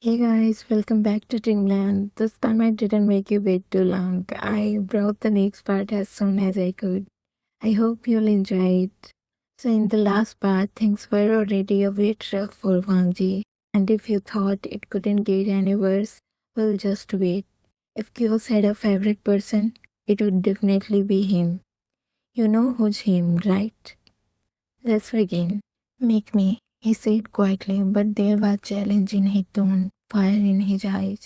Hey guys, welcome back to Dreamland. This time I didn't make you wait too long. I brought the next part as soon as I could. I hope you'll enjoy it. So in the last part, things were already a bit rough for Wangji. And if you thought it couldn't get any worse, well just wait. If chaos had a favorite person, it would definitely be him. You know who's him, right? Let's begin. Make me, he said quietly, but there was challenge in his tone, fire in his eyes.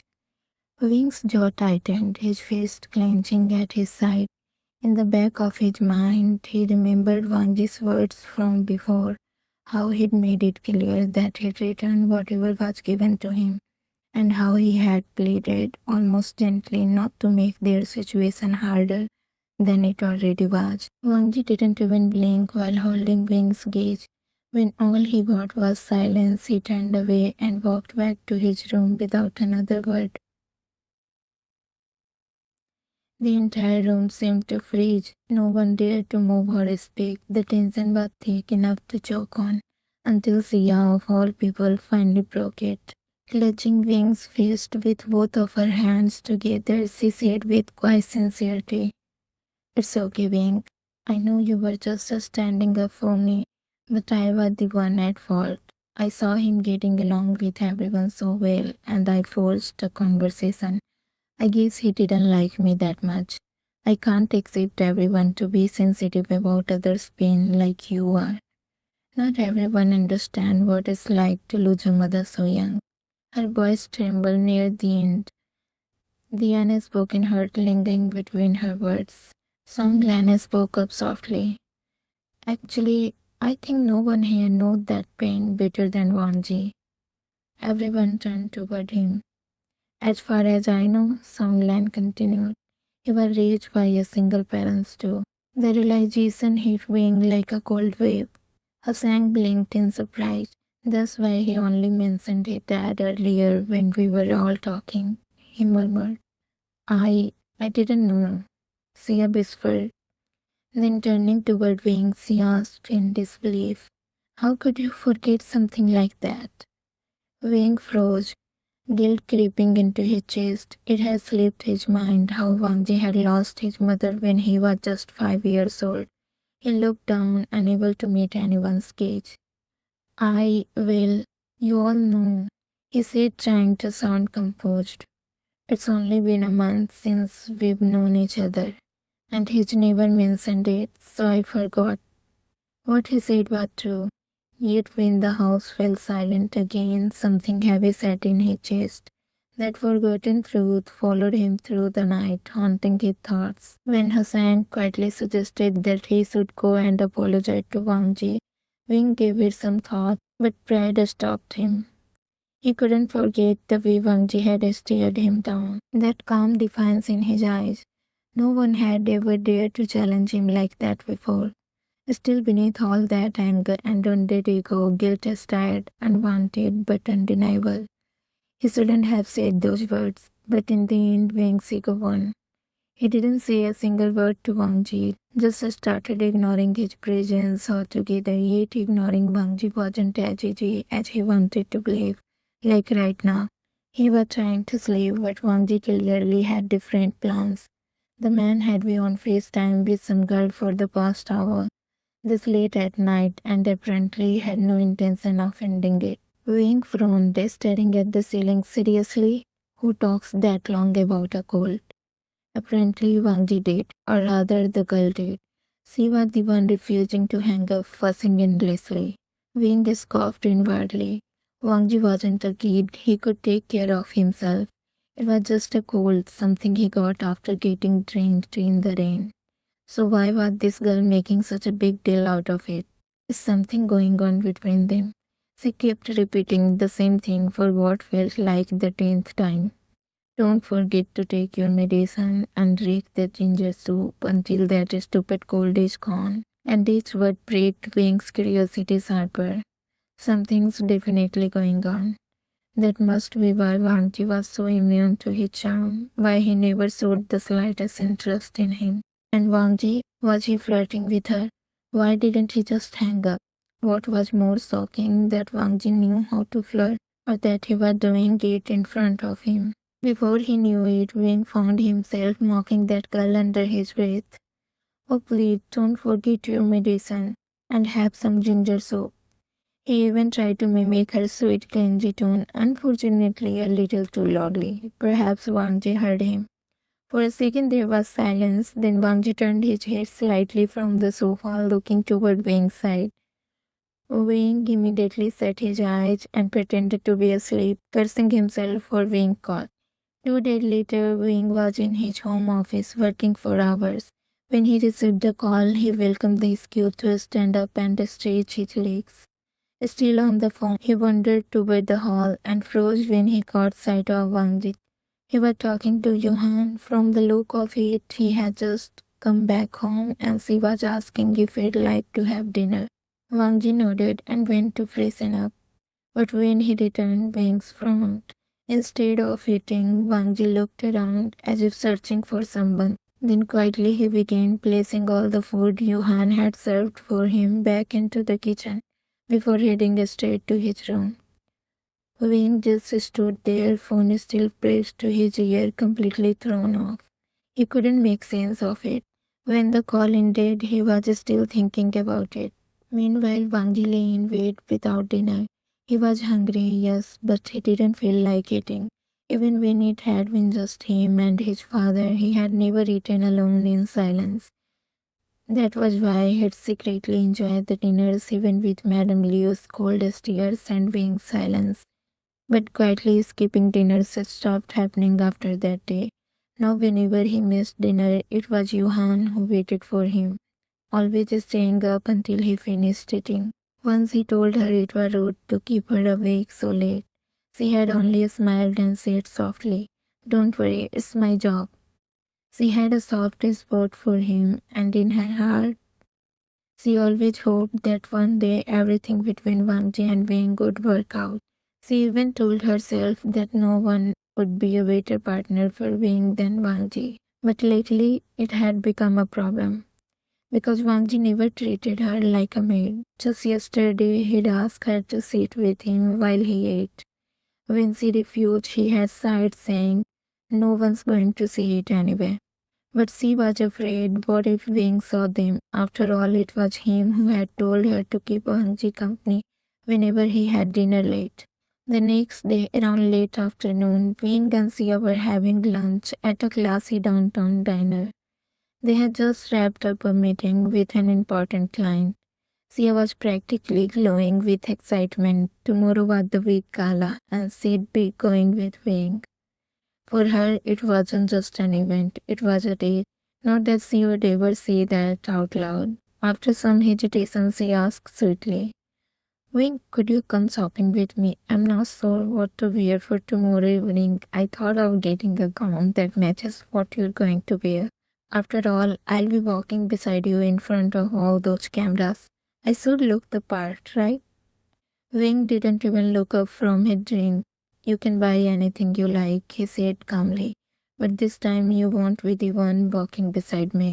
Wing's jaw tightened, his fist clenching at his side. In the back of his mind, he remembered Wangji's words from before, how he'd made it clear that he'd return whatever was given to him, and how he had pleaded, almost gently, not to make their situation harder than it already was. Wangji didn't even blink while holding Wing's gaze. When all he got was silence, he turned away and walked back to his room without another word. The entire room seemed to freeze. No one dared to move or speak. The tension was thick enough to choke on, until Sia, of all people, finally broke it. Clutching Wing's fist with both of her hands together, she said with quiet sincerity, "It's okay, Wing. I know you were just standing up for me, but I was the one at fault. I saw him getting along with everyone so well, and I forced a conversation. I guess he didn't like me that much. I can't accept everyone to be sensitive about others' pain like you are. Not everyone understands what it's like to lose a mother so young." Her voice trembled near the end, the unspoken hurt lingering between her words. Songlan spoke up softly. "Actually, I think no one here knows that pain better than Wangji." Everyone turned toward him. "As far as I know," Songlan continued, "he was raised by a single parent too." The realization hit Wing like a cold wave. Hassan blinked in surprise. "That's why he only mentioned his dad earlier when we were all talking," he murmured. I didn't know," Sia whispered. Then turning toward Wing, she asked in disbelief, "How could you forget something like that?" Wing froze, guilt creeping into his chest. It had slipped his mind how Wangji had lost his mother when he was just 5 years old. He looked down, unable to meet anyone's gaze. Well, you all know," he said, trying to sound composed. "It's only been a month since we've known each other, and he's never mentioned it, so I forgot." What he said was true. Yet when the house fell silent again, something heavy sat in his chest. That forgotten truth followed him through the night, haunting his thoughts. When Hassan quietly suggested that he should go and apologize to Wangji, Wing gave it some thought, but pride stopped him. He couldn't forget the way Wangji had stared him down, that calm defiance in his eyes. No one had ever dared to challenge him like that before. Still, beneath all that anger and wounded ego, guilt stirred, unwanted but undeniable. He shouldn't have said those words, but in the end, Wang's ego won. He didn't say a single word to Wangji, just started ignoring his presence altogether, yet ignoring Wangji wasn't as easy as he wanted to believe. Like right now, he was trying to sleep, but Wangji clearly had different plans. The man had been on FaceTime with some girl for the past hour, this late at night, and apparently had no intention of ending it. Wing frowned, staring at the ceiling seriously. Who talks that long about a cold? Apparently, Wangji did, or rather, the girl did. She was the one refusing to hang up, fussing endlessly. Wing scoffed inwardly. Wangji wasn't a kid, he could take care of himself. It was just a cold, something he got after getting drenched in the rain. So why was this girl making such a big deal out of it? Is something going on between them? She kept repeating the same thing for what felt like the 10th time. "Don't forget to take your medicine and drink the ginger soup until that stupid cold is gone." And each word pricked Wing's curiosity sharper. Something's definitely going on. That must be why Wangji was so immune to his charm, why he never showed the slightest interest in him. And Wangji, was he flirting with her? Why didn't he just hang up? What was more shocking, that Wangji knew how to flirt. or that he was doing it in front of him. Before he knew it, Wing found himself mocking that girl under his breath. Oh, please don't forget your medicine and have some ginger soup. He even tried to mimic her sweet, clingy tone, unfortunately a little too loudly. Perhaps Wangji heard him. For a second there was silence, then Wangji turned his head slightly from the sofa, looking toward Wing's side. Wing immediately shut his eyes and pretended to be asleep, cursing himself for being caught. 2 days later, Wing was in his home office working for hours. When he received the call, he welcomed the excuse to stand up and stretch his legs. Still on the phone, he wandered toward the hall and froze when he caught sight of Wangji. He was talking to Johan. From the look of it, he had just come back home and she was asking if he'd like to have dinner. Wangji nodded and went to freshen up. But when he returned, Wang's frowned. Instead of eating, Wangji looked around as if searching for someone. Then quietly he began placing all the food Johan had served for him back into the kitchen before heading straight to his room. Wayne just stood there, phone still pressed to his ear, completely thrown off. He couldn't make sense of it. When the call ended, he was still thinking about it. Meanwhile, Wangji lay in bed without dinner. He was hungry, yes, but he didn't feel like eating. Even when it had been just him and his father, he had never eaten alone in silence. That was why he'd secretly enjoyed the dinners even with Madame Leo's cold stares and Wing's silence. But quietly skipping dinners stopped happening after that day. Now whenever he missed dinner, it was Johan who waited for him, always staying up until he finished eating. Once he told her it was rude to keep her awake so late. She had only smiled and said softly, "Don't worry, it's my job." She had a soft spot for him, and in her heart, she always hoped that one day everything between Wangji and Wing would work out. She even told herself that no one would be a better partner for Wing than Wangji. But lately, it had become a problem because Wangji never treated her like a maid. Just yesterday, he'd asked her to sit with him while he ate. When she refused, he had sighed, saying, "No one's going to see it anyway." But she was afraid. What if Wing saw them? After all, it was him who had told her to keep Wangji company whenever he had dinner late. The next day, around late afternoon, Wing and Sia were having lunch at a classy downtown diner. They had just wrapped up a meeting with an important client. Sia was practically glowing with excitement. Tomorrow was the big gala, and she'd be going with Wing. For her, it wasn't just an event, it was a date. Not that she would ever say that out loud. After some hesitation, she asked sweetly, "Wing, could you come shopping with me? I'm not sure what to wear for tomorrow evening. I thought of getting a gown that matches what you're going to wear. After all, I'll be walking beside you in front of all those cameras. I should look the part, right?" Wing didn't even look up from his drink. "You can buy anything you like," he said calmly. "But this time you won't be the one walking beside me."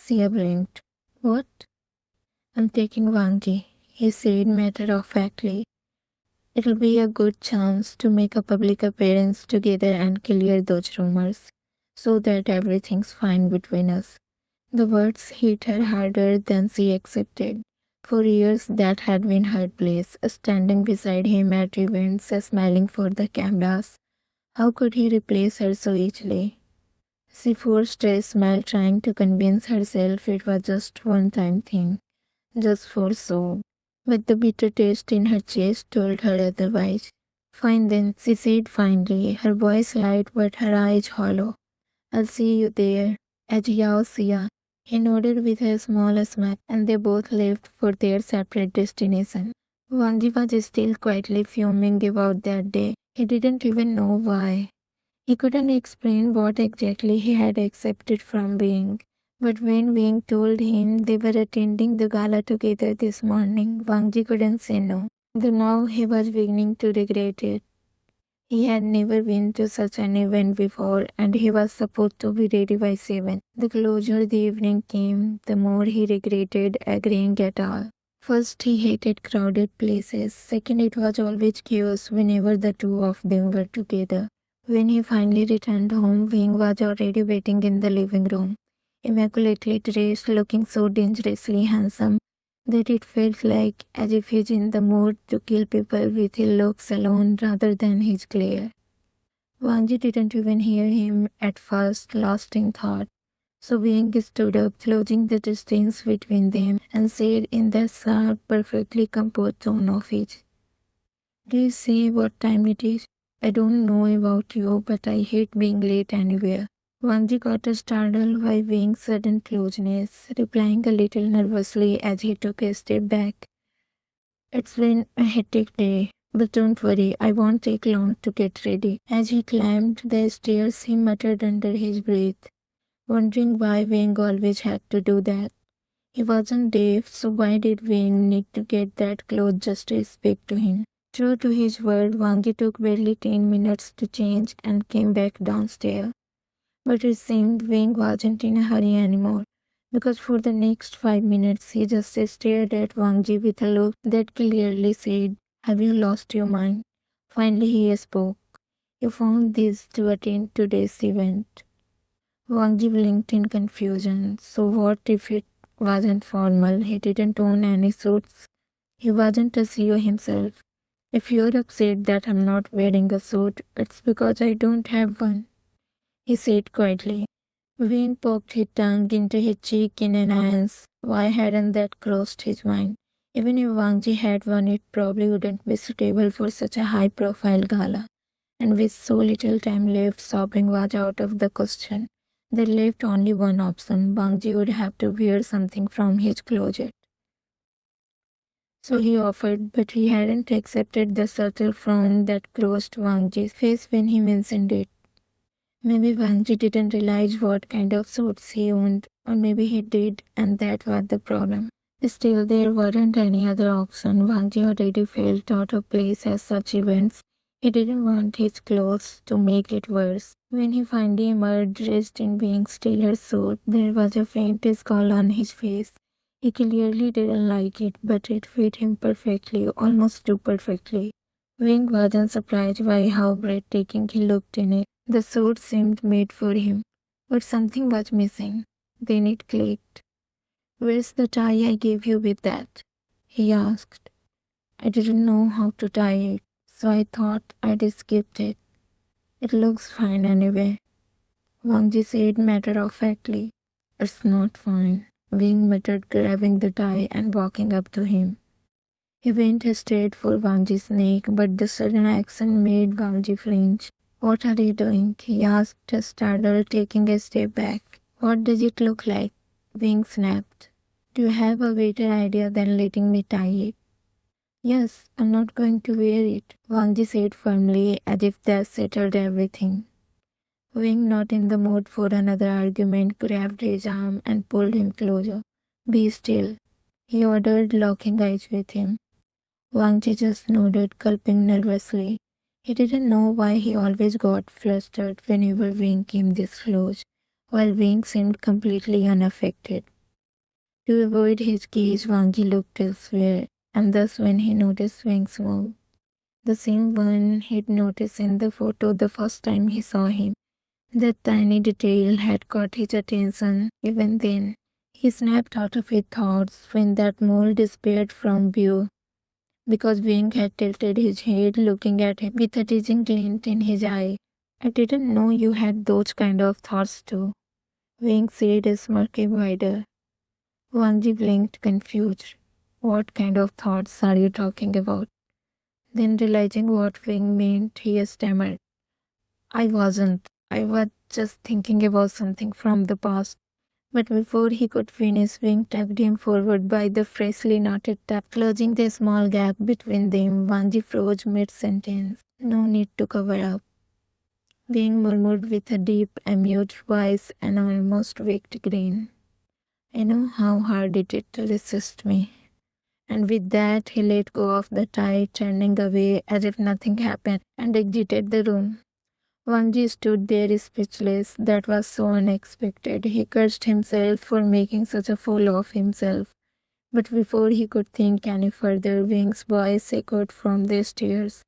Sia blinked. "What?" "I'm taking Wangji," he said matter-of-factly. "It'll be a good chance to make a public appearance together and clear those rumors, so that everything's fine between us." The words hit her harder than she accepted. For years that had been her place, standing beside him at events, smiling for the cameras. How could he replace her so easily? She forced a smile, trying to convince herself it was just one-time thing, just for show. But the bitter taste in her chest told her otherwise. "Fine then," she said finally, her voice light but her eyes hollow. "I'll see you there. Adieu, Sia." He nodded with a small smile, and they both left for their separate destination. Wangji was still quietly fuming about that day. He didn't even know why. He couldn't explain what exactly he had accepted from Wing. But when Wing told him they were attending the gala together this morning, Wangji couldn't say no. Though now he was beginning to regret it. He had never been to such an event before, and he was supposed to be ready by 7. The closer the evening came, the more he regretted agreeing at all. First, he hated crowded places. Second, it was always chaos whenever the two of them were together. When he finally returned home, Wing was already waiting in the living room, immaculately dressed, looking so dangerously handsome that it felt like as if he's in the mood to kill people with his looks alone rather than his glare. Wangji didn't even hear him at first, lost in thought. So Wing stood up, closing the distance between them, and said in that sharp, perfectly composed tone of his, "Do you see what time it is? I don't know about you, but I hate being late anywhere." Wangji got startled by Wing's sudden closeness, replying a little nervously as he took a step back. "It's been a hectic day, but don't worry, I won't take long to get ready." As he climbed the stairs, he muttered under his breath, wondering why Wing always had to do that. He wasn't deaf, so why did Wing need to get that close just to speak to him? True to his word, Wangji took barely 10 minutes to change and came back downstairs. But it seemed Wing wasn't in a hurry anymore, because for the next 5 minutes he just stared at Wangji with a look that clearly said, "Have you lost your mind?" Finally he spoke. "You found this to attend today's event." Wangji blinked in confusion. So what if it wasn't formal? He didn't own any suits. He wasn't a CEO himself. "If you're upset that I'm not wearing a suit, it's because I don't have one," he said quietly. Wayne poked his tongue into his cheek in annoyance. Why hadn't that crossed his mind? Even if Wangji had one, it probably wouldn't be suitable for such a high-profile gala. And with so little time left, shopping was out of the question. There left only one option. Wangji would have to wear something from his closet. So he offered, but he hadn't accepted the subtle frown that crossed Wangji's face when he mentioned it. Maybe Wangji didn't realize what kind of suits he owned, or maybe he did, and that was the problem. Still, there weren't any other option. Wangji already felt out of place at such events. He didn't want his clothes to make it worse. When he finally emerged dressed in Wing's tailor suit, there was a faint scowl on his face. He clearly didn't like it, but it fit him perfectly, almost too perfectly. Wing wasn't surprised by how breathtaking he looked in it. The suit seemed made for him, but something was missing. Then it clicked. "Where's the tie I gave you with that?" he asked. "I didn't know how to tie it, so I thought I'd skipped it. It looks fine anyway," Wangji said matter-of-factly. "It's not fine," Wing muttered, grabbing the tie and walking up to him. He went straight for Wangji's neck, but the sudden action made Wangji flinch. "What are you doing?" he asked, startled, taking a step back. "What does it look like?" Wing snapped. "Do you have a better idea than letting me tie it?" "Yes, I'm not going to wear it," Wangji said firmly, as if that settled everything. Wing, not in the mood for another argument, grabbed his arm and pulled him closer. "Be still," he ordered, locking eyes with him. Wangji just nodded, gulping nervously. He didn't know why he always got flustered whenever Wing came this close, while Wing seemed completely unaffected. To avoid his gaze, Wangji looked elsewhere, and thus when he noticed Wing's move, the same one he'd noticed in the photo the first time he saw him, that tiny detail had caught his attention. Even then, he snapped out of his thoughts when that mole disappeared from view, because Wing had tilted his head, looking at him with a teasing glint in his eye. "I didn't know you had those kind of thoughts too," Wing said, smirking wider. Wangji blinked, confused. "What kind of thoughts are you talking about?" Then realizing what Wing meant, he stammered. "I wasn't. I was just thinking about something from the past." But before he could finish, Wing tugged him forward by the freshly knotted tie, closing the small gap between them. Wangji froze mid-sentence. "No need to cover up," Wing murmured with a deep, amused voice and almost wicked grin. "I know how hard it is to resist me." And with that, he let go of the tie, turning away as if nothing happened, and exited the room. Wangji stood there speechless. That was so unexpected. He cursed himself for making such a fool of himself. But before he could think any further, Wing's voice echoed from the stairs.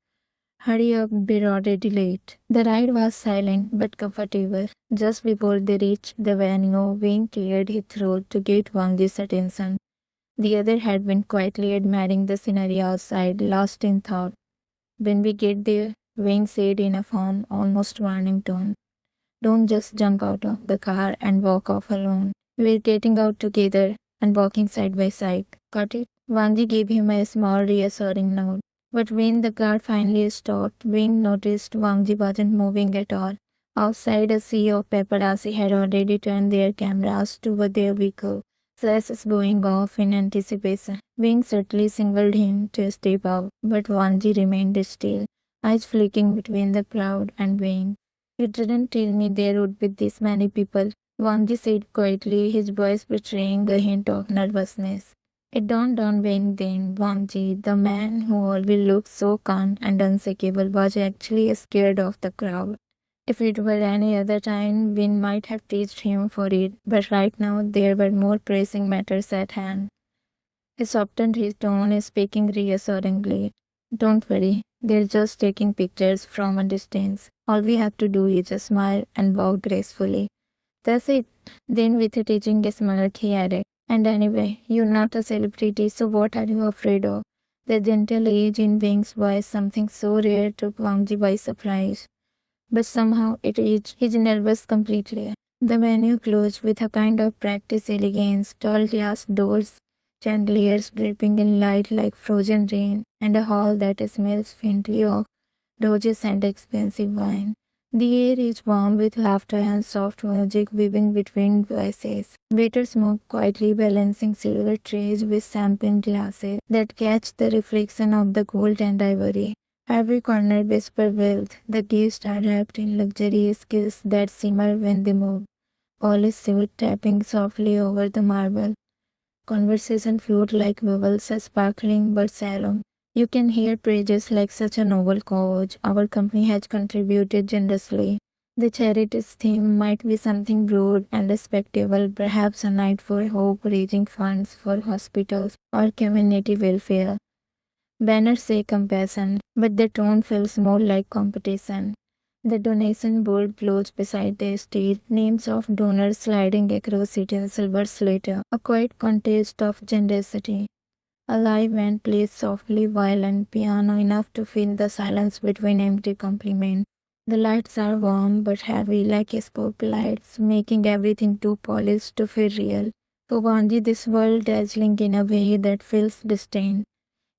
Hurry up, we're already late. The ride was silent but comfortable. Just before they reached the venue, Wing cleared his throat to get Wangji's attention. The other had been quietly admiring the scenery outside, lost in thought. When we get there, Wing said in a firm, almost warning tone, don't just jump out of the car and walk off alone. We're getting out together and walking side by side. Got it? Wangji gave him a small reassuring nod. But when the car finally stopped, Wing noticed Wangji wasn't moving at all. Outside, a sea of paparazzi had already turned their cameras toward their vehicle, flashes going off in anticipation. Wing certainly signaled him to step out, but Wangji remained still, eyes flicking between the crowd and Wing. You didn't tell me there would be this many people, Wangji said quietly, his voice betraying a hint of nervousness. It dawned on Wang then Wangji, the man who always looked so calm and unshakable, was actually scared of the crowd. If it were any other time, Win might have teased him for it, but right now there were more pressing matters at hand. He softened his tone, speaking reassuringly. Don't worry, they're just taking pictures from a distance. All we have to do is just smile and bow gracefully. That's it. Then, with a teaching smirk, he added, and anyway, you're not a celebrity, so what are you afraid of? The gentle edge in Wing's voice, something so rare, took Wangji by surprise. But somehow it reached his nerves completely. The venue closed with a kind of practiced elegance, tall glass doors, chandeliers dripping in light like frozen rain, and a hall that smells faintly of roses and expensive wine. The air is warm with laughter and soft music weaving between voices. Waiters move quietly, balancing silver trays with champagne glasses that catch the reflection of the gold and ivory. Every corner whispers wealth. The guests are wrapped in luxurious gifts that shimmer when they move. Polished silver tapping softly over the marble. Conversation flowed like bubbles, sparkling but shallow. You can hear praises like such a noble cause. Our company has contributed generously. The charity's theme might be something broad and respectable, perhaps a night for hope, raising funds for hospitals or community welfare. Banners say compassion, but the tone feels more like competition. The donation board floats beside the stage, names of donors sliding across it in silver slate, a quiet contest of generosity. A live band plays softly violin piano enough to fill the silence between empty compliments. The lights are warm but heavy like spotlights, making everything too polished to feel real. For Wanji, this world dazzling in a way that feels distant.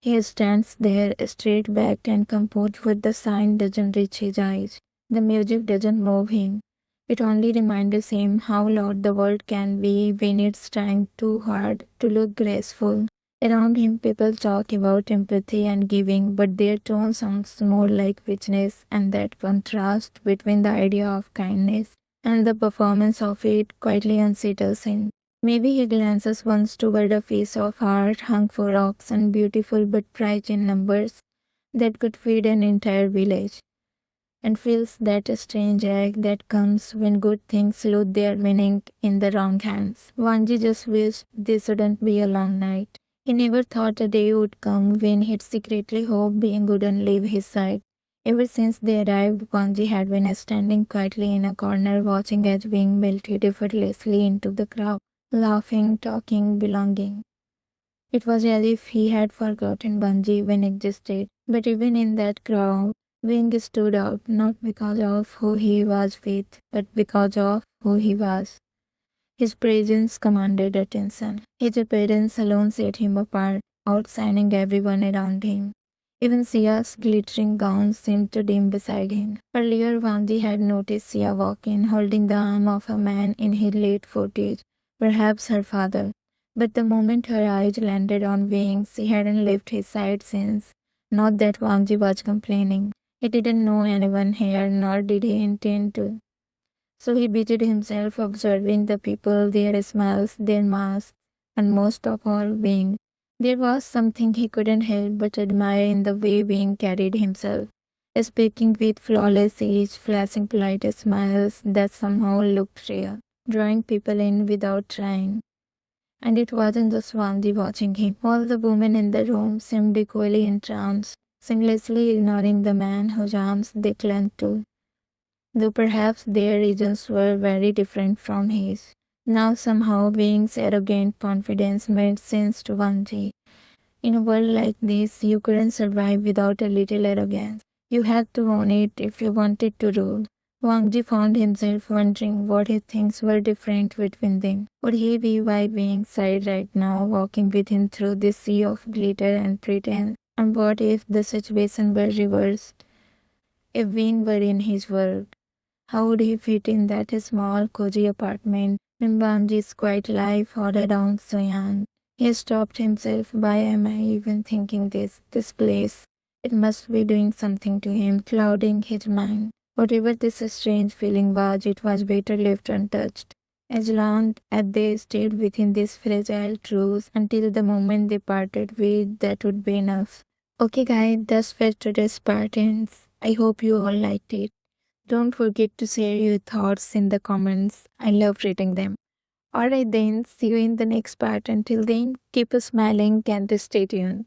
He stands there, straight-backed and composed, but the sign doesn't reach his eyes. The music doesn't move him. It only reminds him how loud the world can be when it's trying too hard to look graceful. Around him, people talk about empathy and giving, but their tone sounds more like weakness, and that contrast between the idea of kindness and the performance of it quietly unsettles him. Maybe he glances once toward a piece of art hung for auction, beautiful but priced in numbers that could feed an entire village, and feels that strange ache that comes when good things lose their meaning in the wrong hands. Wanji just wished this wouldn't be a long night. He never thought a day would come when he'd secretly hope being wouldn't leave his side. Ever since they arrived, Wangji had been standing quietly in a corner watching as Wing melted effortlessly into the crowd, laughing, talking, belonging. It was as if he had forgotten Wangji even existed. But even in that crowd, Wing stood out not because of who he was with, but because of who he was. His presence commanded attention. His appearance alone set him apart, outshining everyone around him. Even Sia's glittering gown seemed to dim beside him. Earlier, Wangji had noticed Sia walk in, holding the arm of a man in his late 40s, perhaps her father. But the moment her eyes landed on Wing, she hadn't left his side since. Not that Wangji was complaining. He didn't know anyone here, nor did he intend to. So he busied himself observing the people, their smiles, their masks, and most of all, Wing. There was something he couldn't help but admire in the way Wing carried himself, speaking with flawless ease, flashing polite smiles that somehow looked real, drawing people in without trying. And it wasn't just Wangji watching him. All the women in the room seemed equally entranced, seamlessly ignoring the man whose arms they clung to, though perhaps their reasons were very different from his. Now somehow Wing's arrogant confidence made sense to Wangji. In a world like this, you couldn't survive without a little arrogance. You had to own it if you wanted to rule. Wang Ji found himself wondering what his things were different between them. Would he be by being side right now, walking with him through this sea of glitter and pretense? And what if the situation were reversed? If Wing were in his world, how would he fit in that small, cozy apartment in Banji's quiet life all around Soyan? He stopped himself. Why am I even thinking this? This place. It must be doing something to him, clouding his mind. Whatever this strange feeling was, it was better left untouched. As long as they stayed within this fragile truth until the moment they parted with, that would be enough. Okay, guys, that's where today's part ends. I hope you all liked it. Don't forget to share your thoughts in the comments. I love reading them. Alright then, see you in the next part. Until then, keep smiling and stay tuned.